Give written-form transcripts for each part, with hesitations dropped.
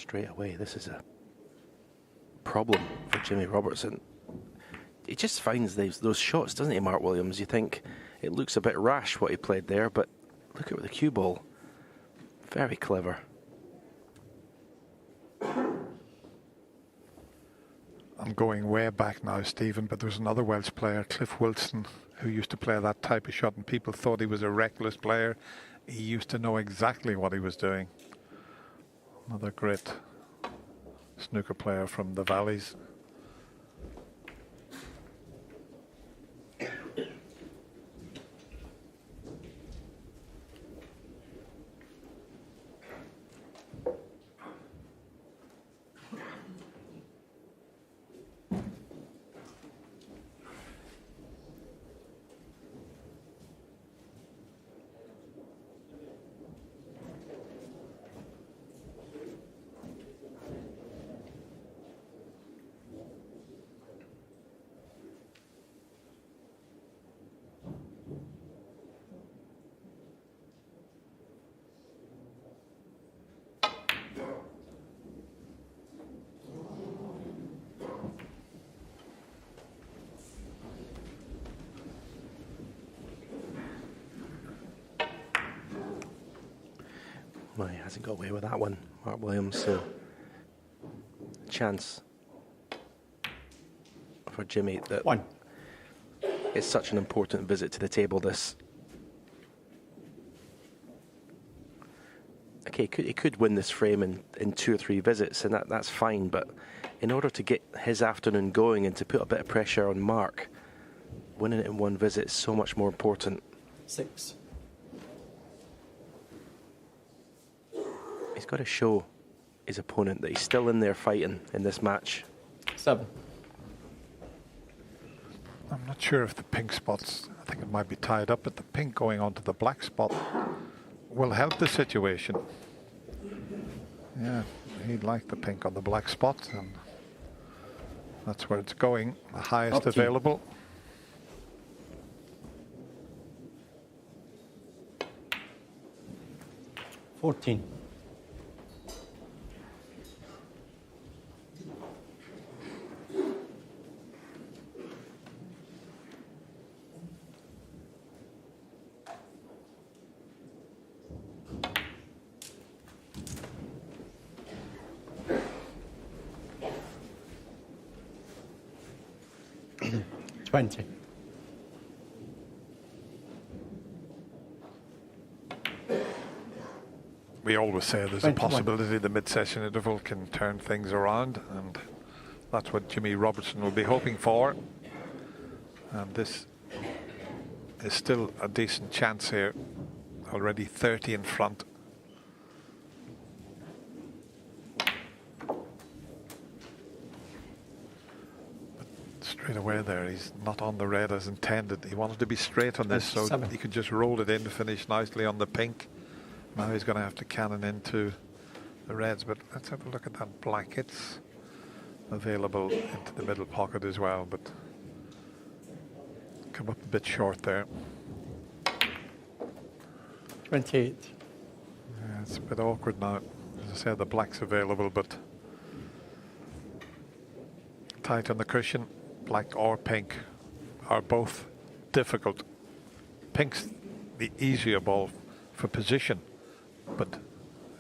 straight away. This is a problem for Jimmy Robertson. He just finds those shots, doesn't he, Mark Williams? You think it looks a bit rash what he played there, but look at the cue ball. Very clever. I'm going way back now, Stephen, but there was another Welsh player, Cliff Wilson, who used to play that type of shot, and people thought he was a reckless player. He used to know exactly what he was doing. Another great snooker player from the Valleys. Well, he hasn't got away with that one, Mark Williams, so chance for Jimmy that One. It's such an important visit to the table, this. Okay, he could win this frame in 2 or 3 visits, and that's fine, but in order to get his afternoon going and to put a bit of pressure on Mark, winning it in 1 visit is so much more important. 6. He's got to show his opponent that he's still in there fighting in this match. 7. I'm not sure if the pink spots, I think it might be tied up, but the pink going onto the black spot will help the situation. Yeah, he'd like the pink on the black spot, and that's where it's going, the highest available. $14. 20. We always say there's 21. a possibility the mid-session interval can turn things around, and that's what Jimmy Robertson will be hoping for. And this is still a decent chance here. Already 30 in front. Straight away there, he's not on the red as intended. He wanted to be straight on this, so he could just roll it in to finish nicely on the pink. Now he's going to have to cannon into the reds, but let's have a look at that black. It's available into the middle pocket as well, but come up a bit short there. 28. Yeah, it's a bit awkward now. As I said, the black's available, but tight on the cushion. Black or pink are both difficult. Pink's the easier ball for position, but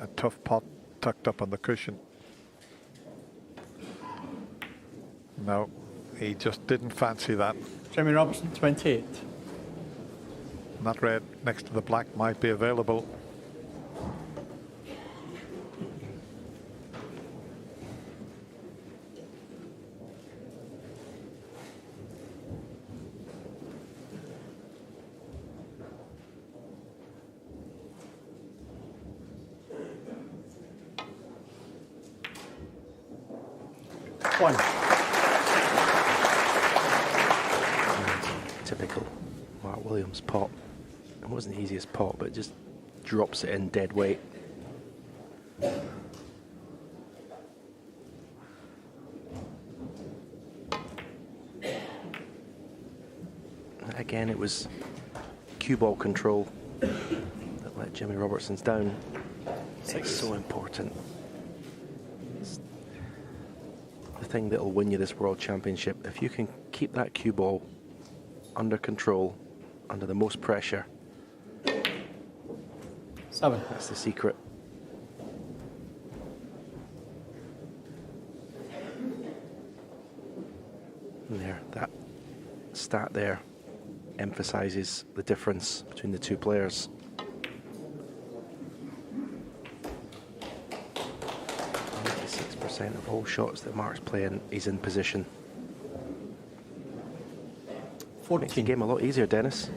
a tough pot tucked up on the cushion. No, he just didn't fancy that. Jimmy Robertson, 28. And that red next to the black might be available. One. Typical Mark Williams pot. It wasn't the easiest pot, but just drops it in dead weight. Again, it was cue ball control that let Jimmy Robertson's down. It's so important. thing that'll win you this World Championship. If you can keep that cue ball under control, under the most pressure. 7. That's the secret. And there, that stat there emphasises the difference between the two players. 96% of all shots that Mark's playing, he's in position. 14. Makes the game a lot easier, Dennis.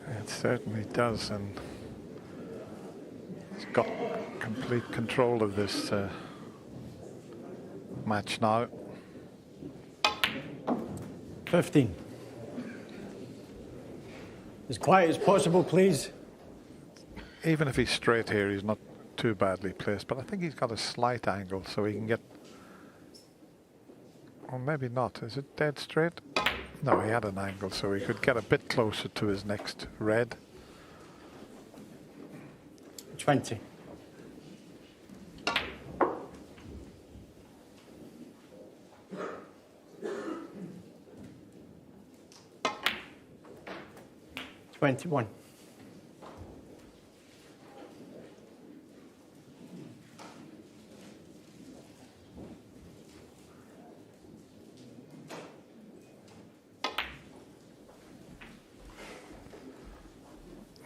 It certainly does, and he's got complete control of this match now. 15. As quiet as possible, please. Even if he's straight here, he's not too badly placed, but I think he's got a slight angle so he can get, or maybe not. Is it dead straight? No, he had an angle so he could get a bit closer to his next red. 20. $21.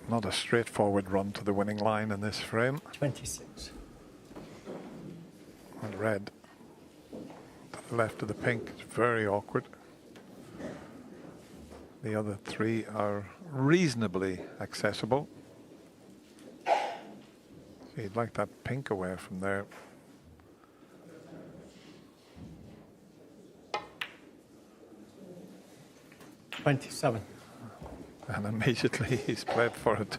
Not a straightforward run to the winning line in this frame. 26. And red to the left of the pink. It's very awkward. The other three are reasonably accessible. So you'd like that pink away from there. $27. And immediately he's played for it.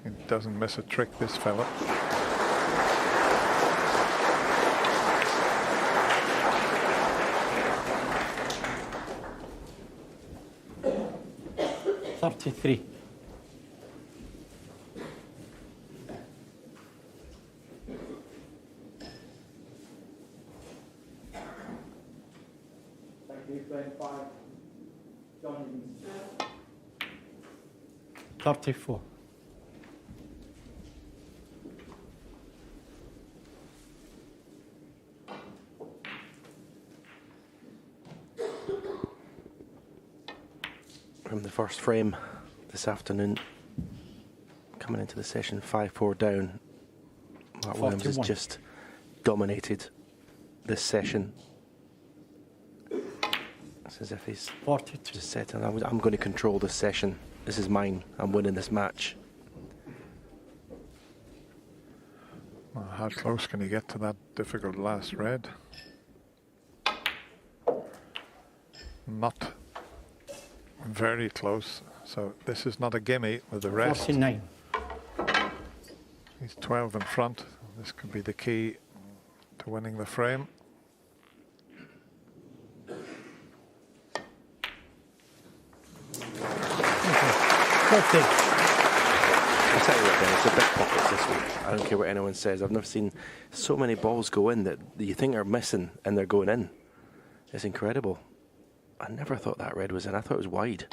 He doesn't miss a trick, this fella. $33. $34. From the first frame this afternoon, coming into the session 5-4 down, Mark Williams has 41. just dominated this session. It's as if he's 42. just said, I'm going to control this session. This is mine. I'm winning this match. Well, how close can you get to that difficult last red? Not very close. So this is not a gimme with the rest. 49. He's 12 in front. This could be the key to winning the frame. I'll tell you what, Ben, it's a big pockets this week. I don't care what anyone says. I've never seen so many balls go in that you think are missing and they're going in. It's incredible. I never thought that red was in. I thought it was wide.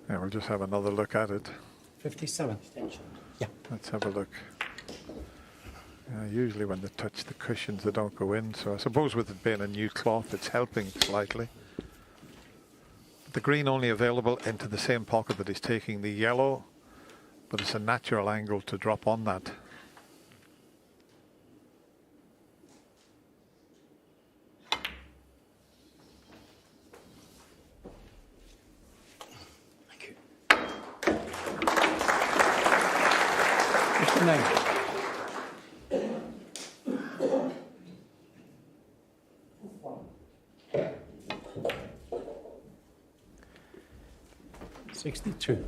Yeah, we'll just have another look at it. 57. Yeah. Let's have a look. Usually when they touch the cushions, they don't go in. So I suppose with it being a new cloth, it's helping slightly. The green only available into the same pocket that he's taking the yellow, but it's a natural angle to drop on that. Thank you. 59. $62.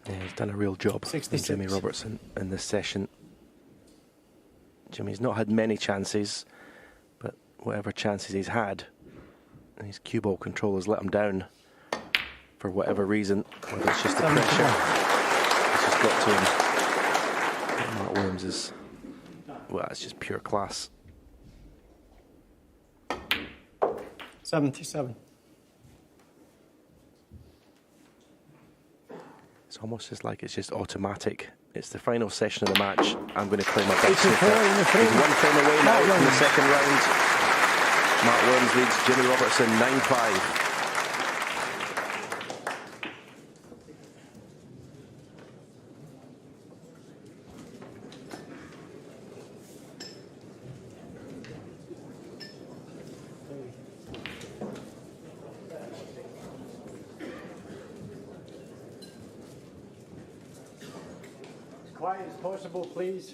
Yeah, he's done a real job, 66. Jimmy Robertson, in this session. Jimmy's not had many chances, but whatever chances he's had, his cue ball control has let him down for whatever reason, whether it's just the pressure. It's just got to him. Mark Williams is, well, it's just pure class. 77. It's almost just like it's just automatic. It's the final session of the match. I'm going to play my best. He's one frame away now from the second round. Mark Williams leads Jimmy Robertson 9-5. Quiet as possible, please.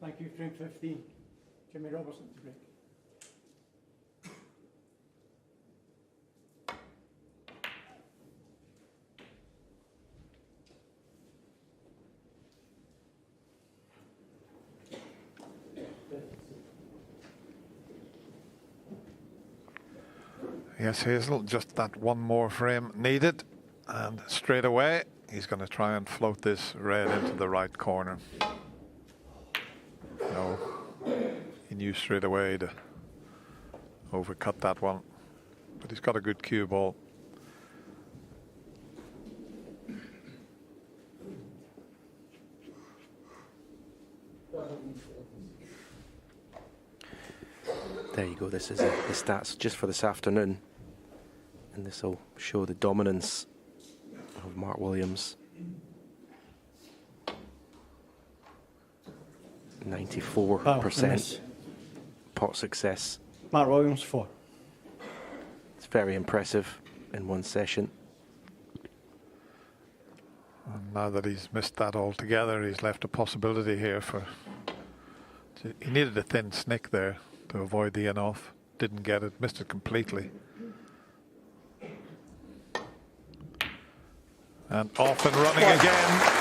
Thank you, frame 15. Jimmy Robertson to break. Yes, Hazel, just that one more frame needed, and straight away he's going to try and float this red into the right corner. No, he knew straight away to overcut that one, but he's got a good cue ball. There you go, this is the stats just for this afternoon, and this will show the dominance of Mark Williams. 94% pot success. Mark Williams 4. It's very impressive in one session. And now that he's missed that altogether, he's left a possibility here for. He needed a thin snick there to avoid the in-off. Didn't get it, missed it completely. And off and running again.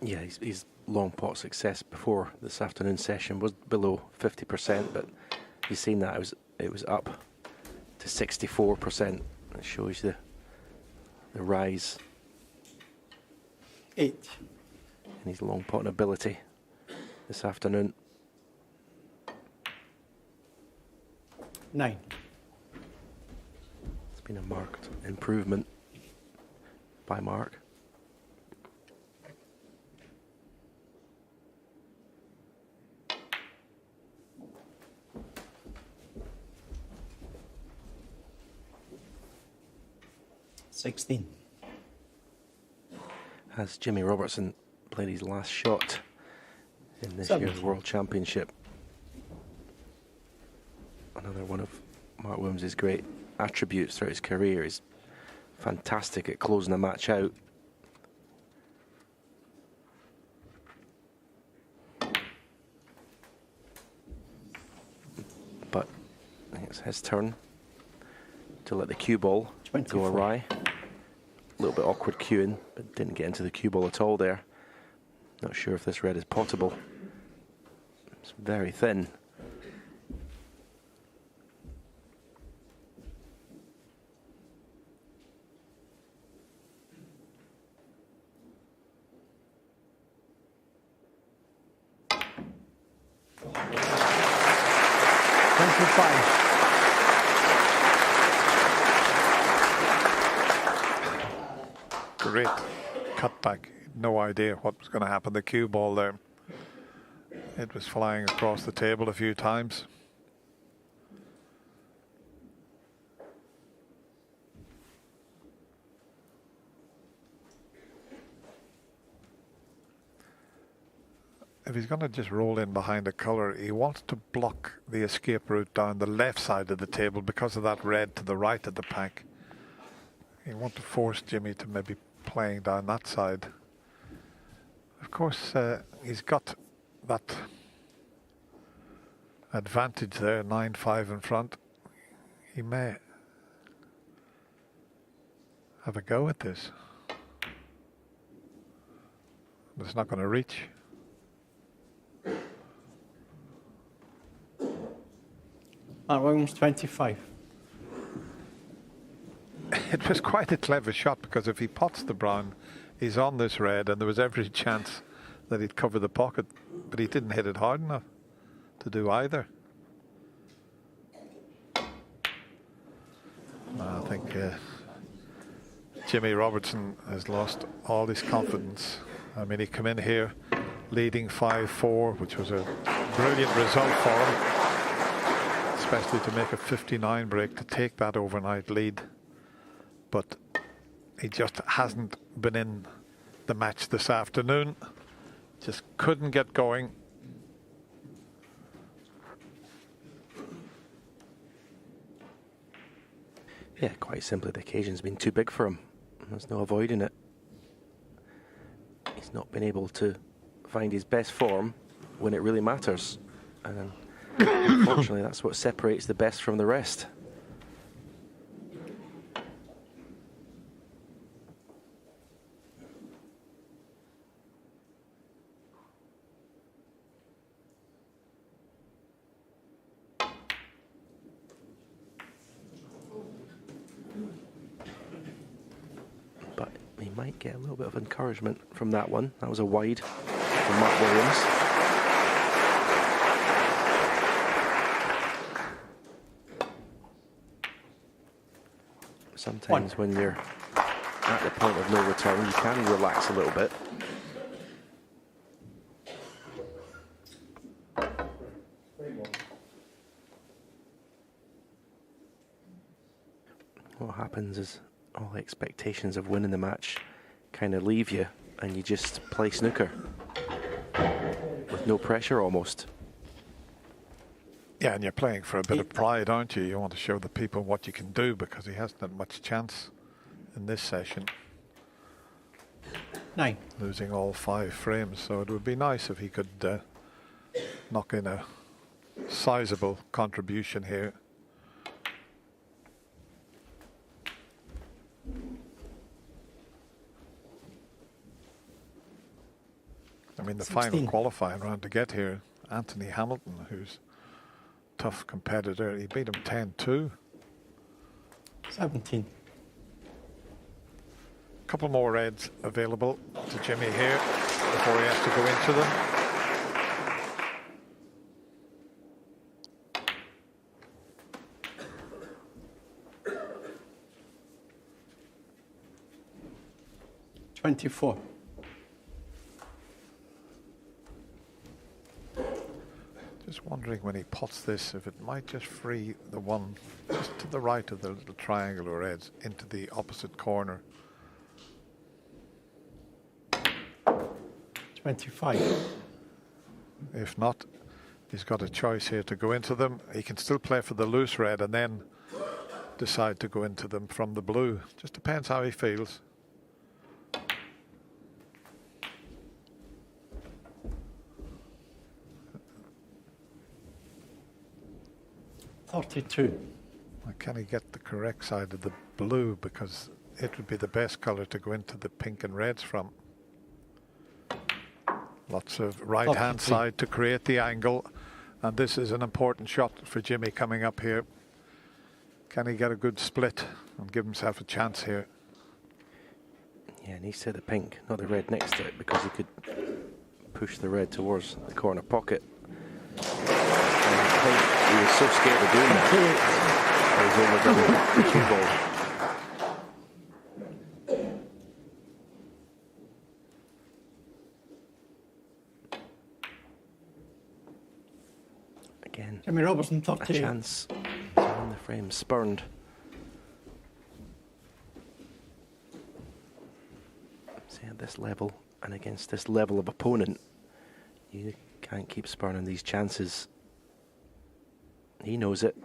Yeah, his long pot success before this afternoon session was below 50%, but you've seen that it was up to 64%. It shows the rise 8 in his long potting ability this afternoon. 9. It's been a marked improvement by Mark. $16. Has Jimmy Robertson played his last shot in this 17. year's World Championship? Another one of Mark Williams' great attributes throughout his career. He's fantastic at closing a match out. But I think it's his turn to let the cue ball 24. go awry. A little bit awkward cueing, but didn't get into the cue ball at all there. Not sure if this red is potable. It's very thin. Great cutback. No idea what was going to happen. The cue ball there. It was flying across the table a few times. If he's going to just roll in behind a colour, he wants to block the escape route down the left side of the table because of that red to the right of the pack. You want to force Jimmy to maybe playing down that side. Of course, he's got that advantage there, 9-5 in front. He may have a go at this. But it's not going to reach. Williams 25. It was quite a clever shot, because if he pots the brown, he's on this red, and there was every chance that he'd cover the pocket, but he didn't hit it hard enough to do either. I think Jimmy Robertson has lost all his confidence. I mean, he came in here leading 5-4, which was a brilliant result for him, especially to make a 59 break, to take that overnight lead. But he just hasn't been in the match this afternoon. Just couldn't get going. Yeah, quite simply, the occasion's been too big for him. There's no avoiding it. He's not been able to find his best form when it really matters. And unfortunately, that's what separates the best from the rest. Might get a little bit of encouragement from that one. That was a wide from Mark Williams. Sometimes when you're at the point of no return, you can relax a little bit. What happens is all the expectations of winning the match kind of leave you, and you just play snooker with no pressure almost. Yeah, and you're playing for a bit of pride, aren't you? You want to show the people what you can do, because he hasn't had much chance in this session. 9. Losing all 5 frames, so it would be nice if he could knock in a sizable contribution here. I mean, the 16. Final qualifying round to get here, Anthony Hamilton, who's a tough competitor, he beat him 10-2. 17. A couple more reds available to Jimmy here before he has to go into them. $24. Just wondering when he pots this, if it might just free the one just to the right of the little triangular reds into the opposite corner. 25. If not, he's got a choice here to go into them. He can still play for the loose red and then decide to go into them from the blue. Just depends how he feels. $32. Can he get the correct side of the blue, because it would be the best colour to go into the pink and reds from. Lots of right hand side to create the angle. And this is an important shot for Jimmy coming up here. Can he get a good split and give himself a chance here? Yeah, and he said the pink, not the red next to it, because he could push the red towards the corner pocket. And I think he was so scared of doing that. He was overdone the cue ball. Again, Jimmy Robertson, a 38. chance on the frame, spurned. See, at this level and against this level of opponent, you can't keep spurning these chances. He knows it.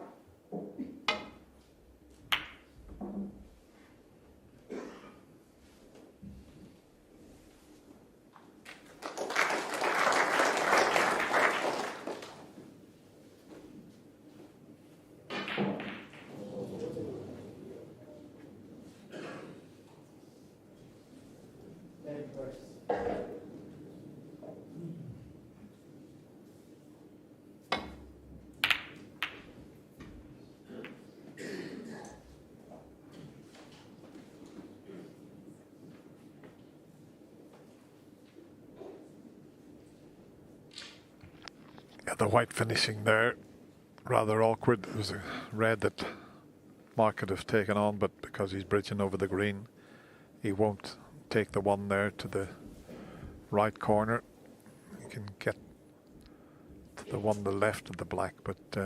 The white finishing there, rather awkward. It was a red that Mark could have taken on, but because he's bridging over the green, he won't take the one there to the right corner. He can get to the one to the left of the black, but be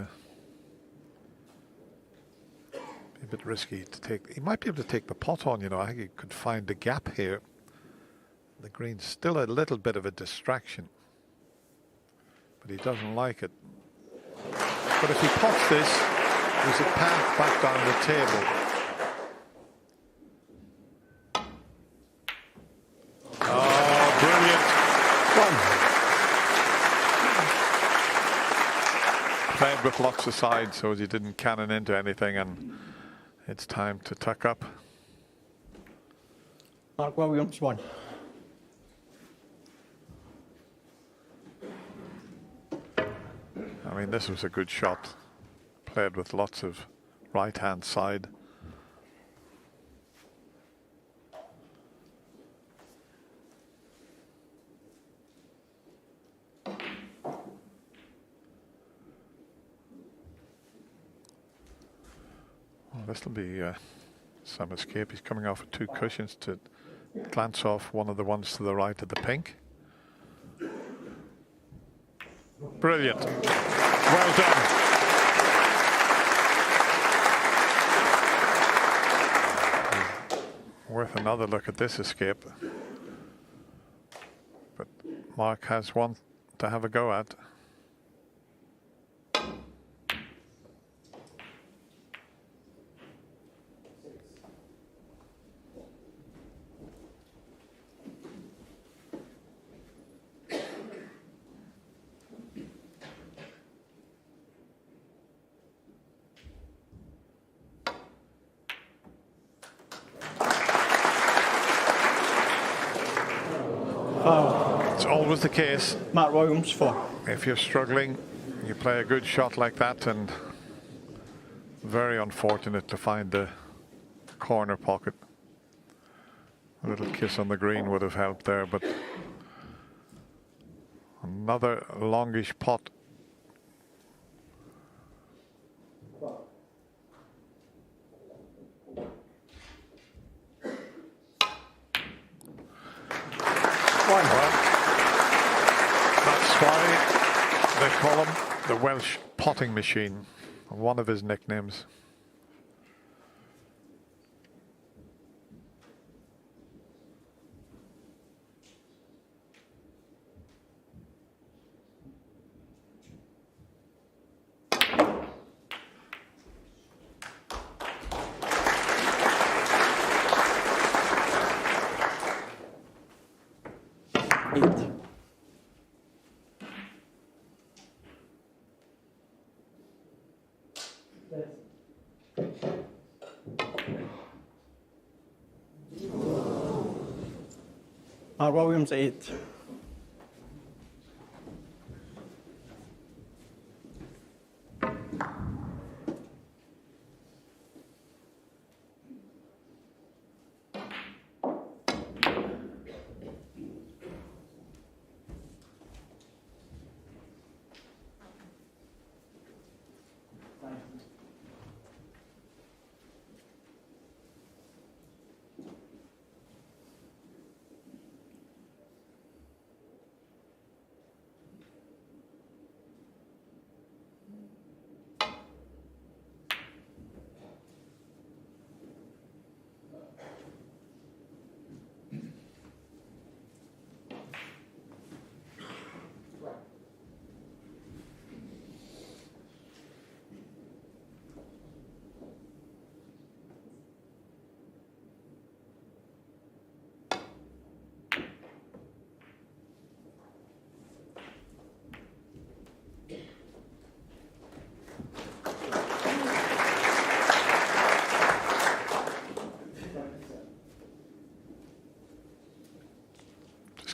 a bit risky to take. He might be able to take the pot on, you know. I think he could find the gap here. The green's still a little bit of a distraction, but he doesn't like it. But if he pots this, there's a path back down the table. Oh, brilliant. Played with lots of sides so he didn't cannon into anything, and it's time to tuck up. Mark Williams, 1. I mean, this was a good shot. Played with lots of right-hand side. Well, this will be some escape. He's coming off with 2 cushions to glance off one of the ones to the right of the pink. Brilliant. Well done. Worth another look at this escape. But Mark has one to have a go at. It's always the case. Mark Williams, 4. If you're struggling, you play a good shot like that, and very unfortunate to find the corner pocket. A little kiss on the green would have helped there, but another longish pot. They call him the Welsh potting machine, one of his nicknames. Mark Williams, 8.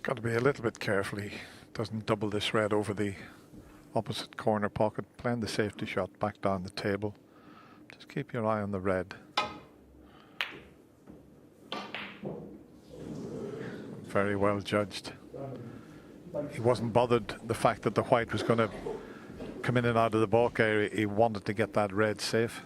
got to be a little bit careful he doesn't double this red over the opposite corner pocket. Playing the safety shot back down the table. Just keep your eye on the red. Very well judged. He wasn't bothered the fact that the white was going to come in and out of the balk area. He wanted to get that red safe.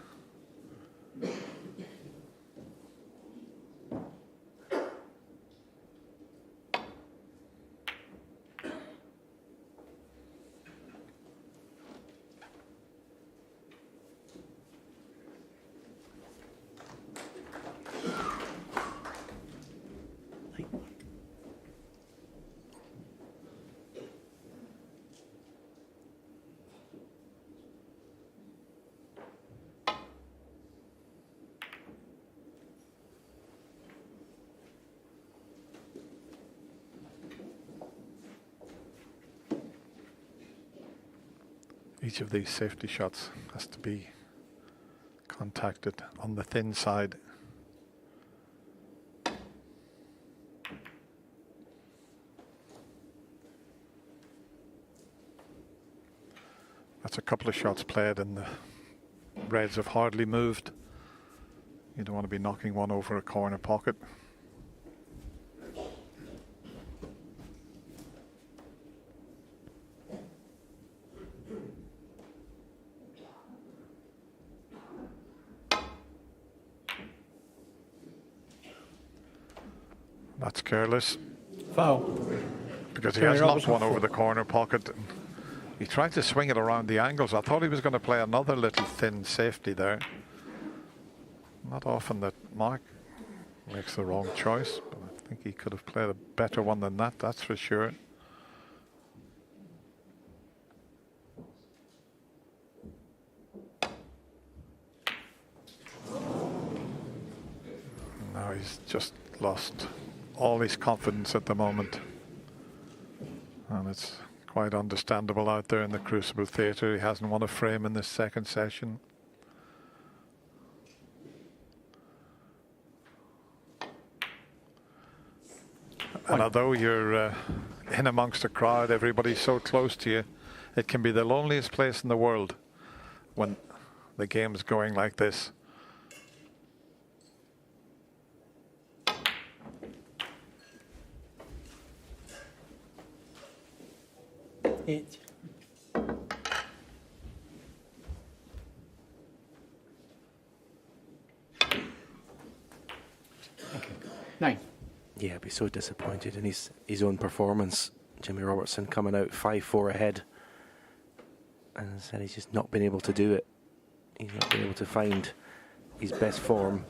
Each of these safety shots has to be contacted on the thin side. That's a couple of shots played and the reds have hardly moved. You don't want to be knocking one over a corner pocket. That's careless. Foul. Because he has knocked one over the corner pocket. He tried to swing it around the angles. I thought he was going to play another little thin safety there. Not often that Mark makes the wrong choice, but I think he could have played a better one than that, that's for sure. Now he's just lost all his confidence at the moment. And it's quite understandable out there in the Crucible Theatre. He hasn't won a frame in this second session. And although you're in amongst a crowd, everybody's so close to you, it can be the loneliest place in the world when the game's going like this. Eight. Okay. 9. Yeah, I'd be so disappointed in his own performance. Jimmy Robertson coming out 5-4 ahead. And as I said, he's just not been able to do it. He's not been able to find his best form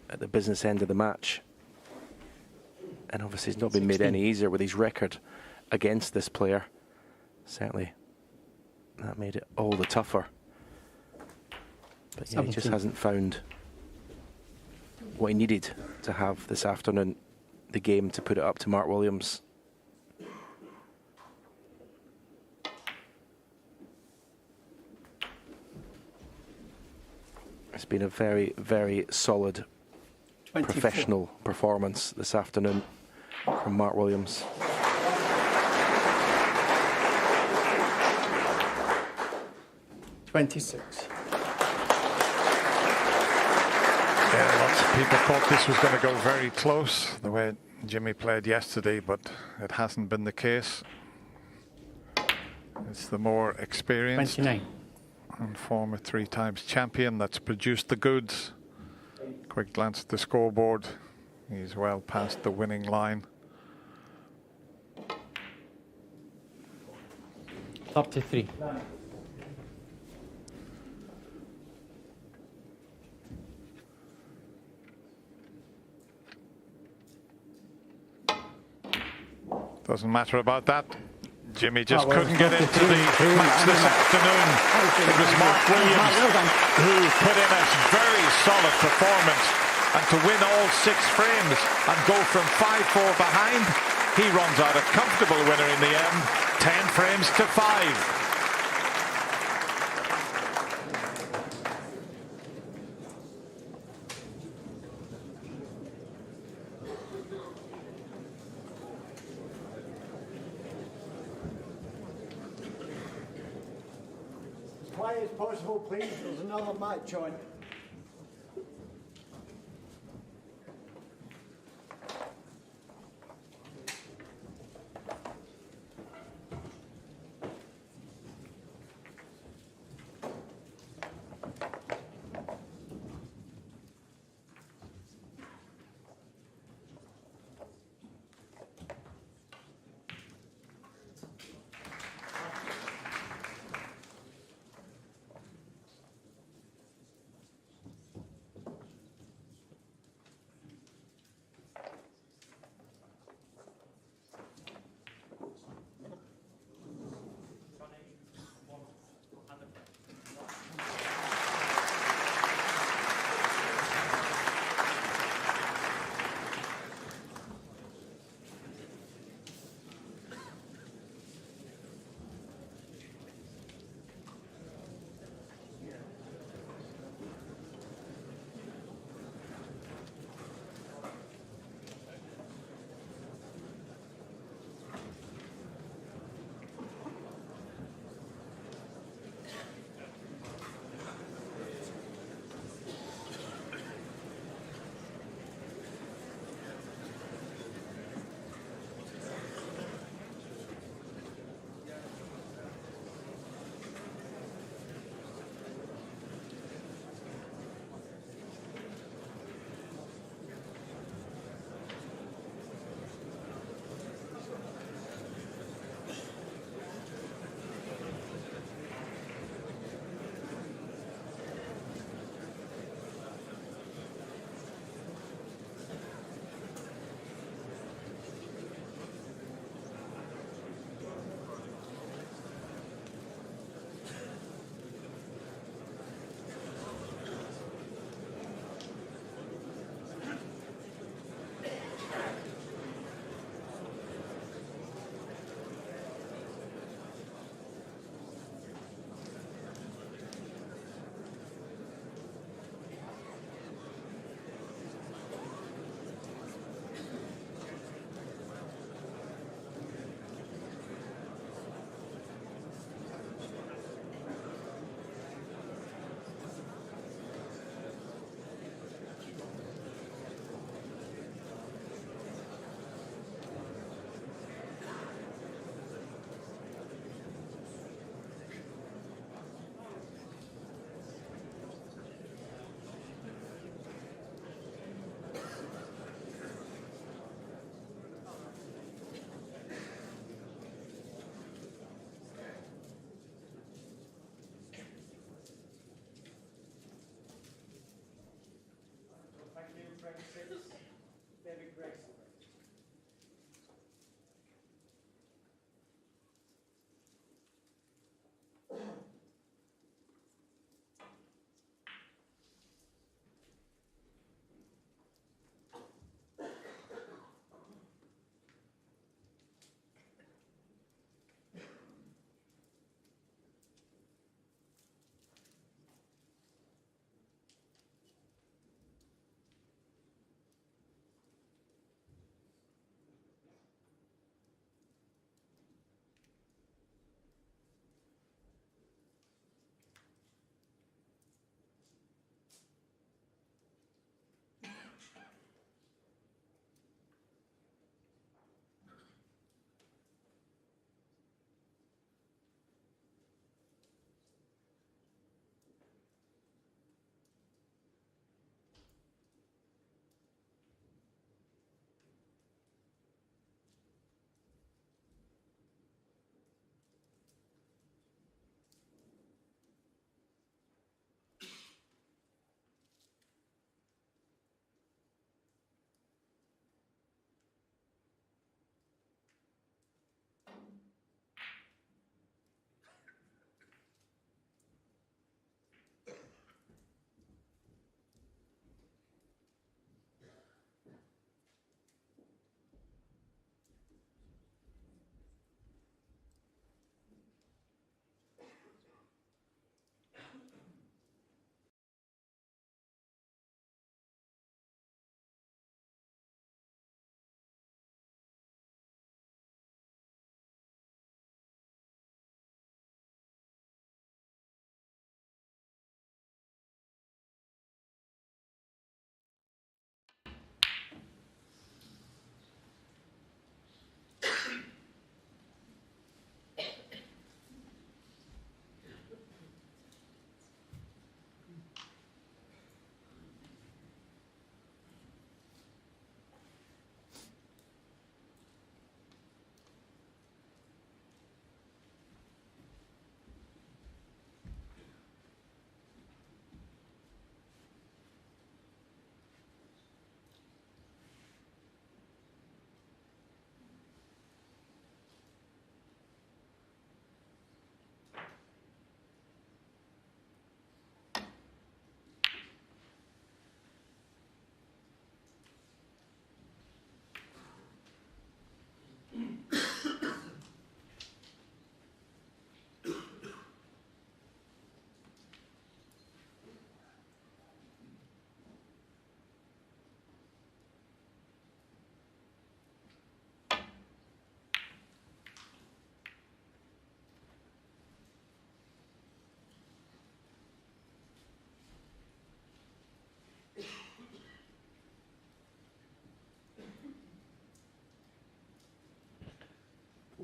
at the business end of the match. And obviously it's not been made any easier with his record against this player. Certainly that made it all the tougher. But yeah, he just hasn't found what he needed to have this afternoon, the game to put it up to Mark Williams. It's been a very, very solid 24. professional performance this afternoon from Mark Williams. 26. Yeah, lots of people thought this was going to go very close, the way Jimmy played yesterday, but it hasn't been the case. It's the more experienced 29. and former 3 times champion that's produced the goods. Quick glance at the scoreboard. He's well past the winning line. Up to 3. Doesn't matter about that. Jimmy just couldn't get into the match this afternoon. It was Mark Williams who put in a very solid performance, and to win all 6 frames and go from 5-4 behind, he runs out a comfortable winner in the end, 10 frames to 5. quiet as possible, please. There's another match on.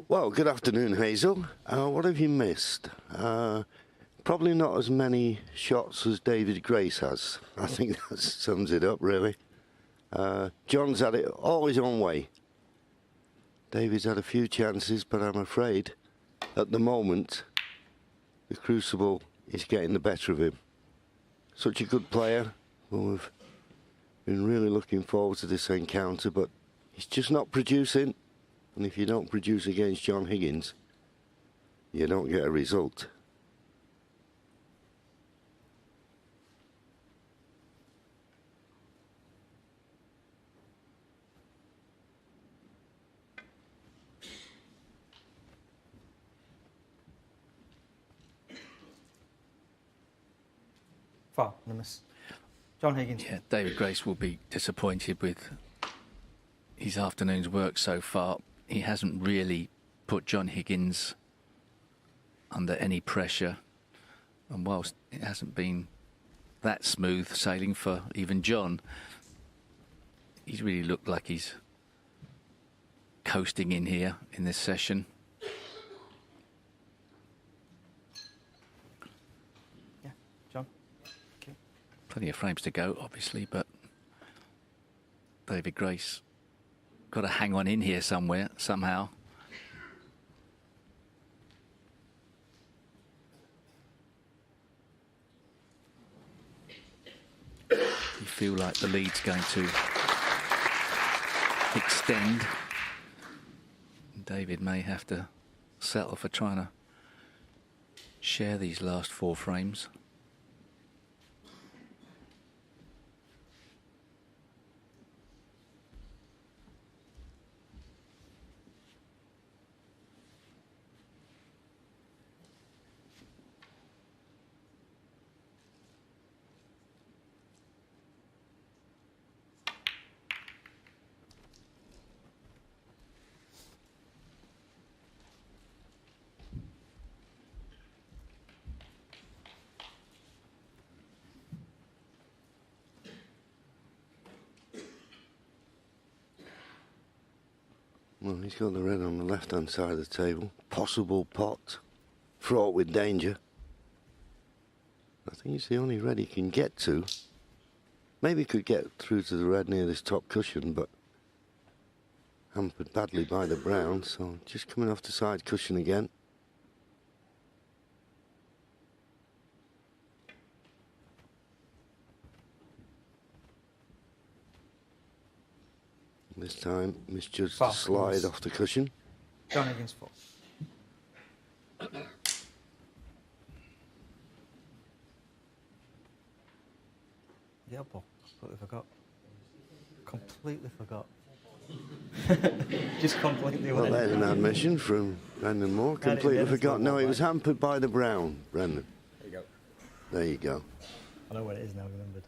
Well, good afternoon, Hazel. What have you missed? Probably not as many shots as David Grace has. I think that sums it up, really. John's had it all his own way. David's had a few chances, but I'm afraid at the moment the Crucible is getting the better of him. Such a good player. Well, we've been really looking forward to this encounter, but he's just not producing. And if you don't produce against John Higgins, you don't get a result. Foul, the miss. John Higgins. Yeah, David Grace will be disappointed with his afternoon's work so far. He hasn't really put John Higgins under any pressure. And whilst it hasn't been that smooth sailing for even John, he's really looked like he's coasting in here in this session. Yeah, John. Okay. Plenty of frames to go, obviously, but David Grace got to hang on in here somewhere, somehow. You feel like the lead's going to extend. David may have to settle for trying to share these last 4 frames. Well, he's got the red on the left-hand side of the table. Possible pot. Fraught with danger. I think it's the only red he can get to. Maybe he could get through to the red near this top cushion, but hampered badly by the brown, so just coming off the side cushion again. This time, misjudged the slide off the cushion. John Higgins four. The elbow. Completely forgot. Completely forgot. Just completely Well, went. there's an admission from Brendan Moore. Completely forgot. No, he was hampered by the brown, Brendan. There you go. There you go. I know what it is now, remembered.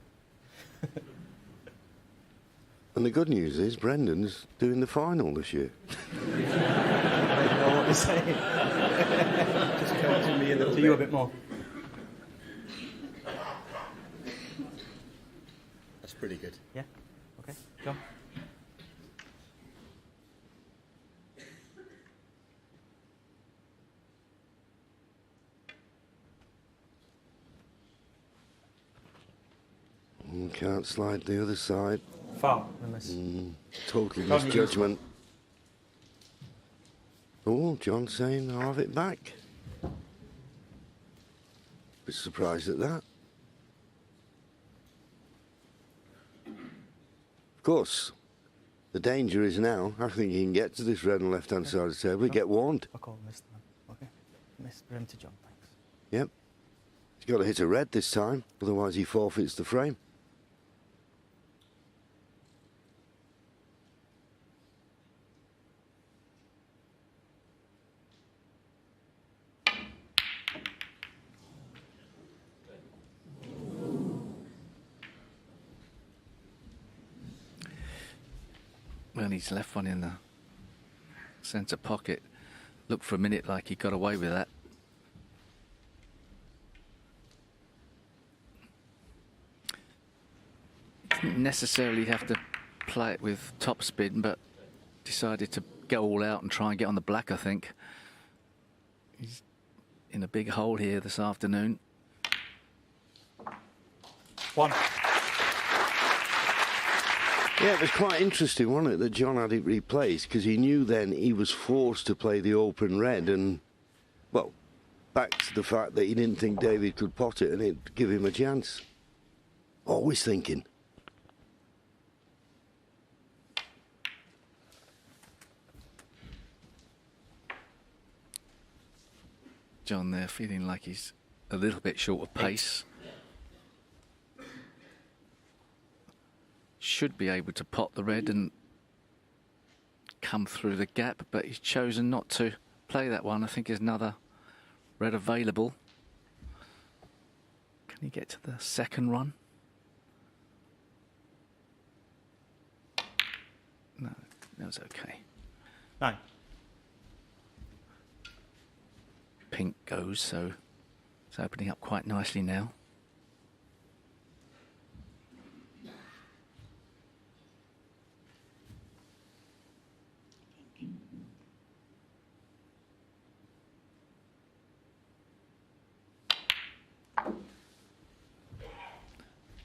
And the good news is Brendan's doing the final this year. I don't know what you're saying. Just come to me a little to you a bit more. That's pretty good. Yeah? Okay. John? Can't slide the other side. Foul. The miss. Total John, misjudgment. Oh, John saying I'll have it back. Bit surprised at that. Of course, the danger is now, I think he can get to this red and left-hand side of the table. He get warned. I'll call miss then. Okay. Miss Brim to John, thanks. Yep. He's got to hit a red this time, otherwise he forfeits the frame. Well, he's left one in the centre pocket. Looked for a minute like he got away with that. Didn't necessarily have to play it with top spin, but decided to go all out and try and get on the black, I think. He's in a big hole here this afternoon. 1. Yeah, it was quite interesting, wasn't it, that John had it replaced, because he knew then he was forced to play the open red, and, well, back to the fact that he didn't think David could pot it and it'd give him a chance. Always thinking. John there feeling like he's a little bit short of pace. Should be able to pot the red and come through the gap, but he's chosen not to play that one. I think there's another red available. Can he get to the second run? No, that was okay. 9. Pink goes, so it's opening up quite nicely now.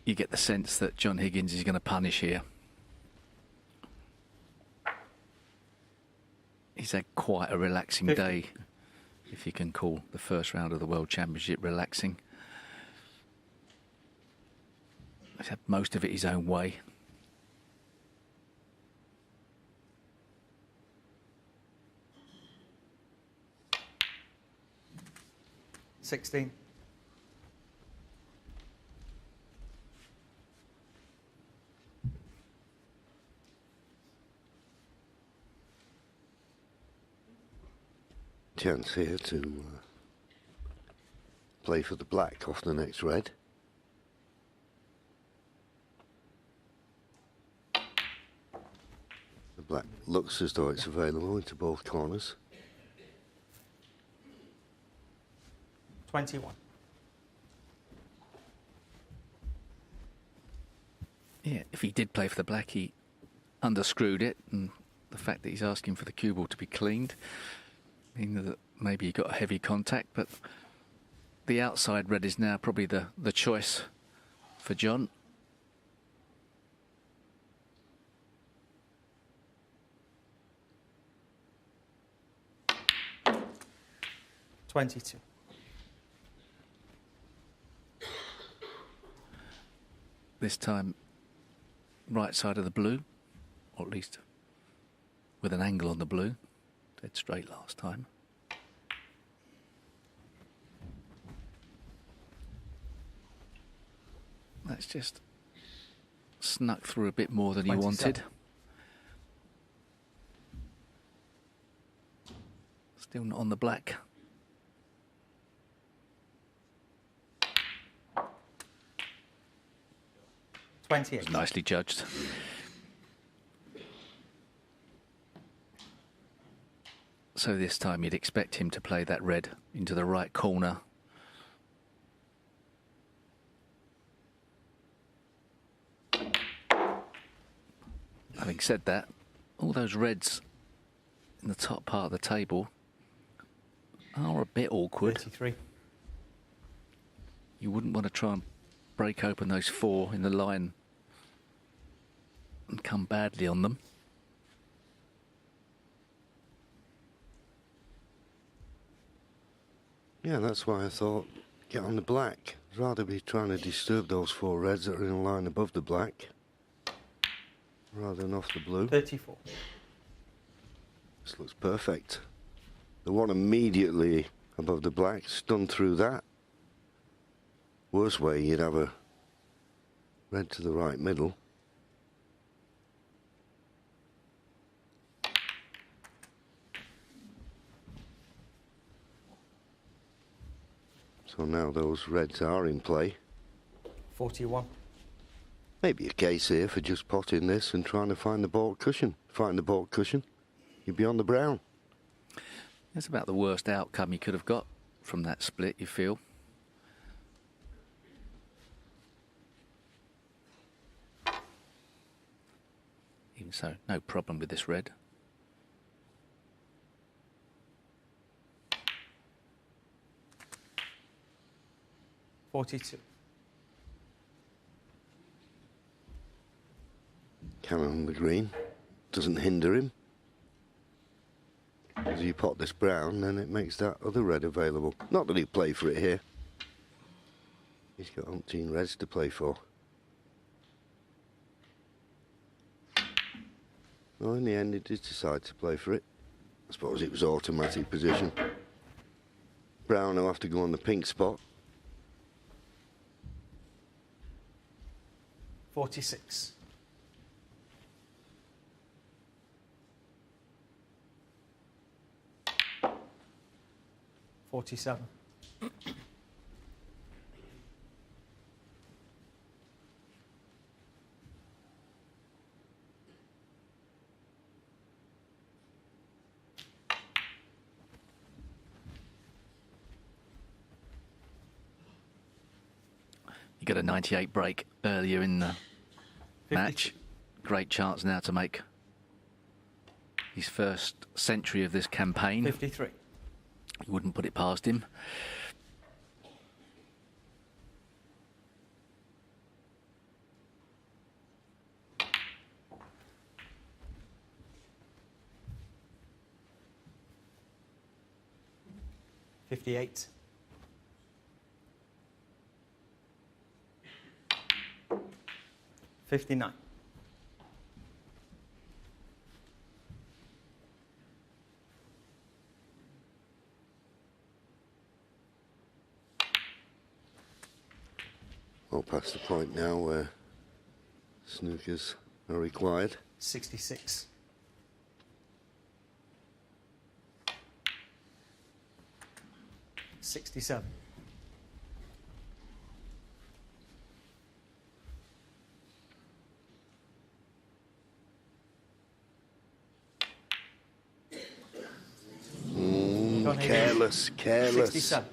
You get the sense that John Higgins is going to punish here. He's had quite a relaxing 50. day, if you can call the first round of the World Championship relaxing. He's had most of it his own way. $16. Chance here to play for the black off the next red. The black looks as though it's available into both corners. 21. Yeah, if he did play for the black, he underscrewed it, and the fact that he's asking for the cue ball to be cleaned, meaning that maybe he got a heavy contact, but the outside red is now probably the choice for John. $22. This time, right side of the blue, or at least with an angle on the blue. Dead straight last time. That's just snuck through a bit more than he 27. wanted. Still not on the black. $28. Nicely judged. So this time you'd expect him to play that red into the right corner. Having said that, all those reds in the top part of the table are a bit awkward. 33. You wouldn't want to try and break open those 4 in the line and come badly on them. Yeah, that's why I thought get on the black. I'd rather be trying to disturb those 4 reds that are in a line above the black rather than off the blue. 34. This looks perfect. The one immediately above the black, stunned through that. Worst way, you'd have a red to the right middle. So now those reds are in play. 41. Maybe a case here for just potting this and trying to find the baulk cushion. Find the baulk cushion, you'd be on the brown. That's about the worst outcome you could have got from that split, you feel. Even so, no problem with this red. 42. Cannon on the green. Doesn't hinder him. As you pot this brown, then it makes that other red available. Not that he'd play for it here. He's got umpteen reds to play for. Well, in the end, he did decide to play for it. I suppose it was automatic position. Brown will have to go on the pink spot. 46. $47. He got a 98 break earlier in the match. Great chance now to make his first century of this campaign. 53. He wouldn't put it past him. $58. $59. Well past the point now where snookers are required. 66. $67. Careless. 67.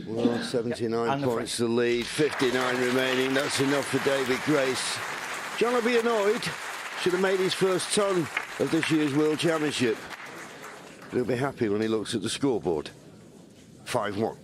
Well, 79 and points to lead, 59 remaining. That's enough for David Grace. John will be annoyed. Should have made his first ton of this year's World Championship. But he'll be happy when he looks at the scoreboard. 5-1.